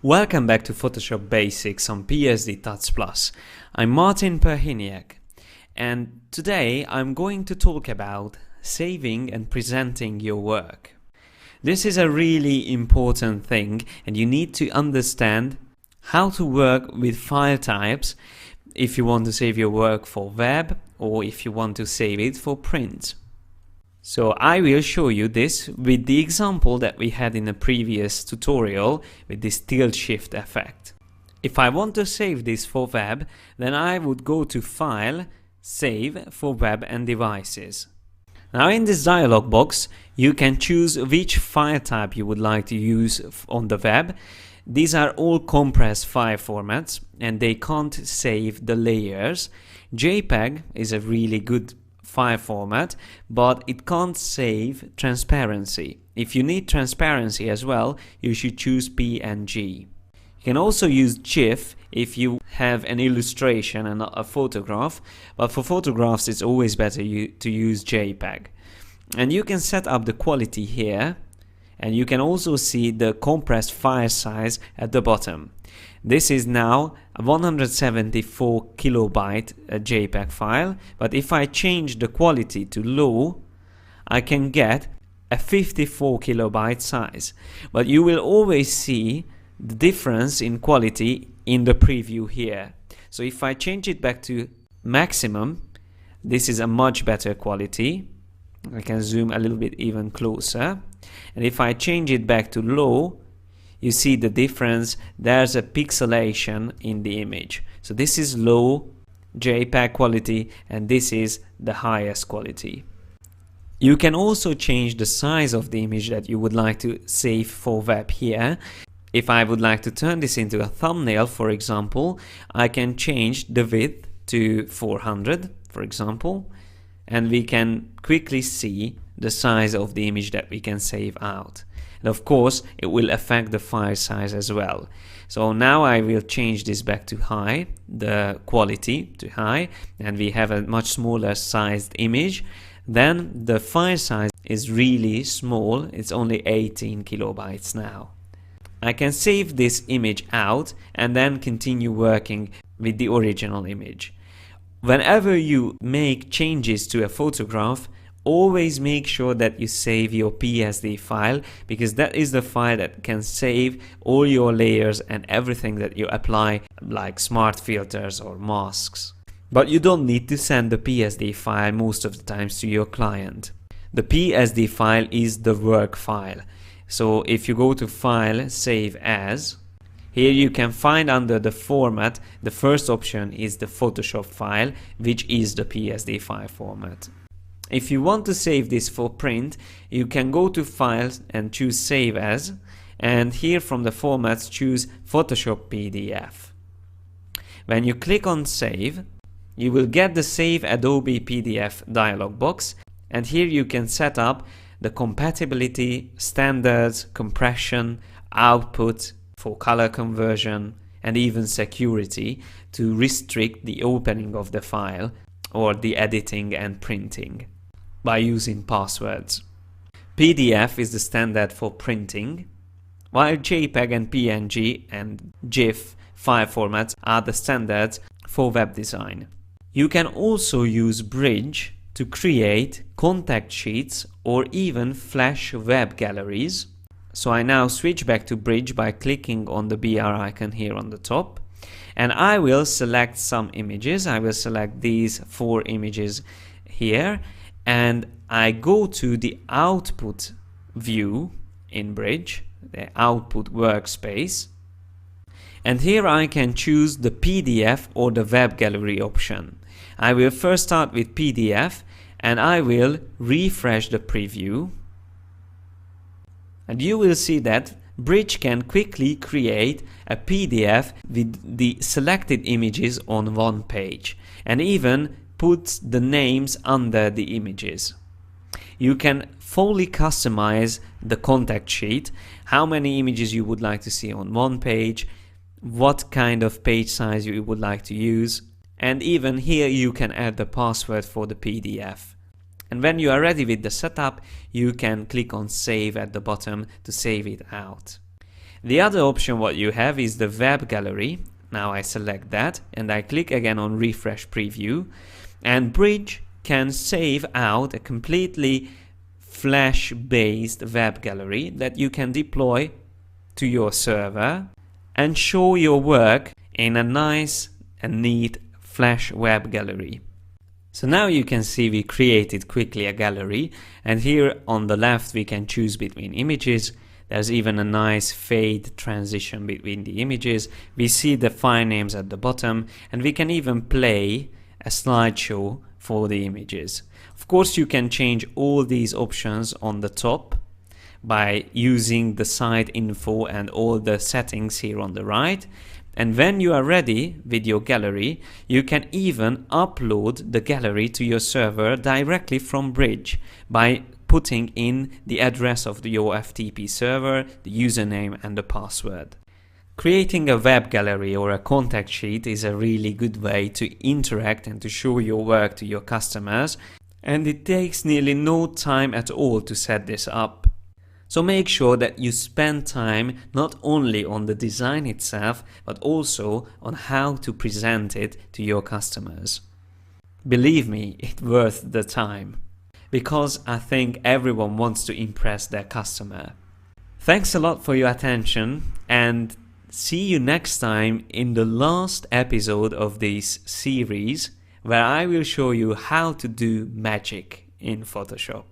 Welcome back to Photoshop Basics on Psdtuts Plus. I'm Martin Perhiniak, and today I'm going to talk about saving and presenting your work. This is a really important thing, and you need to understand how to work with file types if you want to save your work for web or if you want to save it for print. So I will show you this with the example that we had in a previous tutorial with this tilt shift effect. If I want to save this for web, then I would go to File, Save for Web and Devices. Now in this dialog box, you can choose which file type you would like to use on the web. These are all compressed file formats and they can't save the layers. JPEG is a really good file format, but it can't save transparency. If you need transparency as well, you should choose PNG. You can also use GIF if you have an illustration and not a photograph, but for photographs it's always better to use JPEG. And you can set up the quality here, and you can also see the compressed file size at the bottom. This is now a 174 kilobyte JPEG file, but if I change the quality to low, I can get a 54 kilobyte size. But you will always see the difference in quality in the preview here. So if I change it back to maximum, this is a much better quality. I can zoom a little bit even closer. And if I change it back to low, you see the difference. There's a pixelation in the image. So this is low JPEG quality and this is the highest quality. You can also change the size of the image that you would like to save for web here. If I would like to turn this into a thumbnail, for example, I can change the width to 400, for example, and we can quickly see the size of the image that we can save out. And of course, it will affect the file size as well. So now I will change this back to high, the quality to high, and we have a much smaller sized image. Then the file size is really small, it's only 18 kilobytes now. I can save this image out and then continue working with the original image. Whenever you make changes to a photograph, always make sure that you save your PSD file, because that is the file that can save all your layers and everything that you apply, like smart filters or masks. But you don't need to send the PSD file most of the times to your client. The PSD file is the work file. So if you go to File, Save As, here you can find under the format, the first option is the Photoshop file, which is the PSD file format. If you want to save this for print, you can go to Files and choose Save As, and here from the formats choose Photoshop PDF. When you click on Save, you will get the Save Adobe PDF dialog box, and here you can set up the compatibility, standards, compression, output for color conversion, and even security to restrict the opening of the file or the editing and printing by using passwords. PDF is the standard for printing, while JPEG and PNG and GIF file formats are the standards for web design. You can also use Bridge to create contact sheets or even flash web galleries. So I now switch back to Bridge by clicking on the BR icon here on the top, and I will select some images. I will select these 4 images here, and I go to the output view in Bridge, the output workspace, and here I can choose the PDF or the web gallery option. I will first start with PDF and I will refresh the preview, and you will see that Bridge can quickly create a PDF with the selected images on one page and even puts the names under the images. You can fully customize the contact sheet, how many images you would like to see on one page, what kind of page size you would like to use, and even here you can add the password for the PDF. And when you are ready with the setup, you can click on Save at the bottom to save it out. The other option what you have is the web gallery. Now I select that and I click again on refresh preview, and Bridge can save out a completely Flash based web gallery that you can deploy to your server and show your work in a nice and neat Flash web gallery. So now you can see we created quickly a gallery, and here on the left we can choose between images. There's even a nice fade transition between the images. We see the file names at the bottom, and we can even play a slideshow for the images. Of course, you can change all these options on the top by using the site info and all the settings here on the right. And when you are ready with your gallery, you can even upload the gallery to your server directly from Bridge by putting in the address of your FTP server, the username and the password. Creating a web gallery or a contact sheet is a really good way to interact and to show your work to your customers, and it takes nearly no time at all to set this up. So make sure that you spend time not only on the design itself, but also on how to present it to your customers. Believe me, it's worth the time, because I think everyone wants to impress their customer. Thanks a lot for your attention, and see you next time in the last episode of this series, where I will show you how to do magic in Photoshop.